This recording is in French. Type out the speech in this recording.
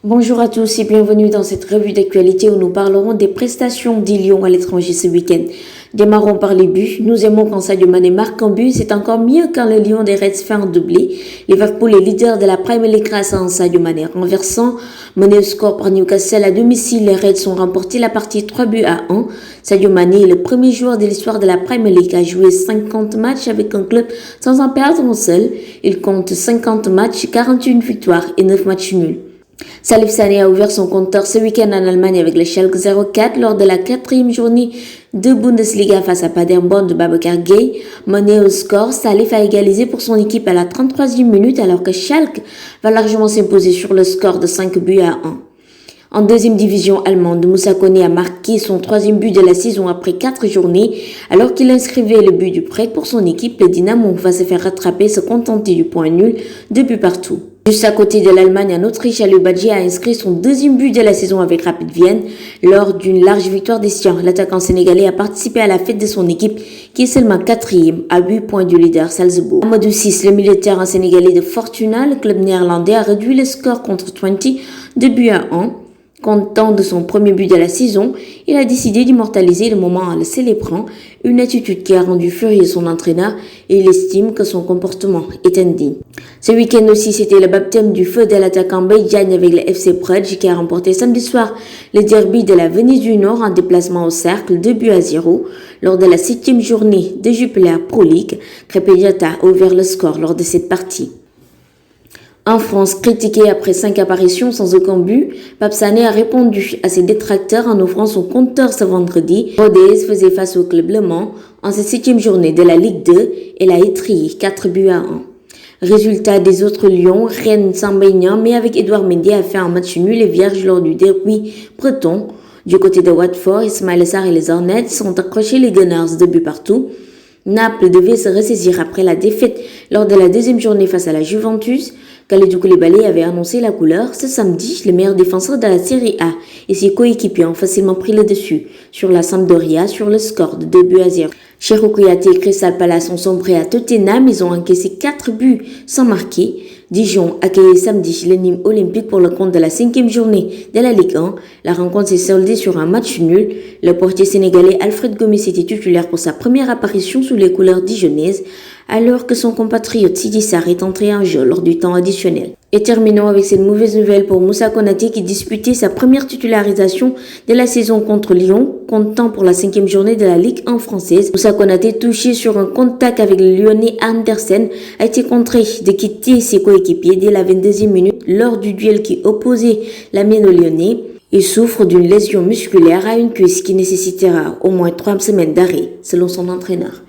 Bonjour à tous et bienvenue dans cette revue d'actualité où nous parlerons des prestations des Lions à l'étranger ce week-end. Démarrons par les buts. Nous aimons quand Sadio Mané marque un but, c'est encore mieux quand le Lion des Reds fait un doublé. Liverpool est leader de la Premier League grâce à un Sadio Mané renversant. Mené au score par Newcastle à domicile, les Reds ont remporté la partie 3-1. Sadio Mané est le premier joueur de l'histoire de la Premier League à jouer 50 matchs avec un club sans en perdre un seul. Il compte 50 matchs, 41 victoires et 9 matchs nuls. Salif Sané a ouvert son compteur ce week-end en Allemagne avec le Schalke 04 lors de la 4e journée de Bundesliga face à Paderborn de Babacar Gueye. Mené au score, Salif a égalisé pour son équipe à la 33e minute alors que Schalke va largement s'imposer sur le score de 5-1. En deuxième division allemande, Moussa Koné a marqué son 3e but de la saison après 4 journées. Alors qu'il inscrivait le but du prêt pour son équipe, le Dynamo va se faire rattraper et se contenter du point nul, 2 buts partout. Juste à côté de l'Allemagne, en Autriche, Aliou Badji a inscrit son 2e but de la saison avec Rapid Vienne. Lors d'une large victoire des siens, l'attaquant sénégalais a participé à la fête de son équipe qui est seulement 4e à 8 points du leader Salzbourg. Amadou Ciss, le milieu de terrain sénégalais de Fortuna, le club néerlandais, a réduit le score contre 20, 2-1. Content de son premier but de la saison, il a décidé d'immortaliser le moment en le célébrant, une attitude qui a rendu furieux son entraîneur et il estime que son comportement est indigne. Ce week-end aussi, c'était le baptême du feu de l'attaquant Mbaye Diagne avec le FC Bruges qui a remporté samedi soir le derby de la Venise du Nord en déplacement au Cercle 2-0 lors de la 7e journée de Jupiler Pro League. Krépin Diatta a ouvert le score lors de cette partie. En France, critiqué après 5 apparitions sans aucun but, Pape Sané a répondu à ses détracteurs en offrant son compteur ce vendredi. Rodez faisait face au club Le Mans en cette 7e journée de la Ligue 2 et l'a étrillé 4-1. Résultat des autres Lions, Rennes Saint-Maignan, mais avec Edouard Mendy a fait un match nul et vierge lors du derby breton. Du côté de Watford, Ismaïla Sarr et les Hornets sont accrochés les Gunners 2 buts partout. Naples devait se ressaisir après la défaite lors de la 2e journée face à la Juventus. Kalidou Koulibaly avait annoncé la couleur. Ce samedi, le meilleur défenseur de la Série A et ses coéquipiers ont facilement pris le dessus sur la Sampdoria sur le score de 2-0. Cheikhou Kouyaté et Crystal Palace ont sombré à Tottenham. Ils ont encaissé 4 buts sans marquer. Dijon accueillait samedi le Nîmes Olympique pour le compte de la 5e journée de la Ligue 1. La rencontre s'est soldée sur un match nul. Le portier sénégalais Alfred Gomis était titulaire pour sa première apparition sous les couleurs dijonnaises, alors que son compatriote Sidi Sarr est entré en jeu lors du temps additionnel. Et terminons avec cette mauvaise nouvelle pour Moussa Konaté qui disputait sa première titularisation de la saison contre Lyon, comptant pour la 5e journée de la Ligue 1 française. Moussa Konaté, touché sur un contact avec le Lyonnais Andersen, a été contraint de quitter ses coéquipiers dès la 22e minute lors du duel qui opposait la mienne au Lyonnais. Il souffre d'une lésion musculaire à une cuisse qui nécessitera au moins 3 semaines d'arrêt, selon son entraîneur.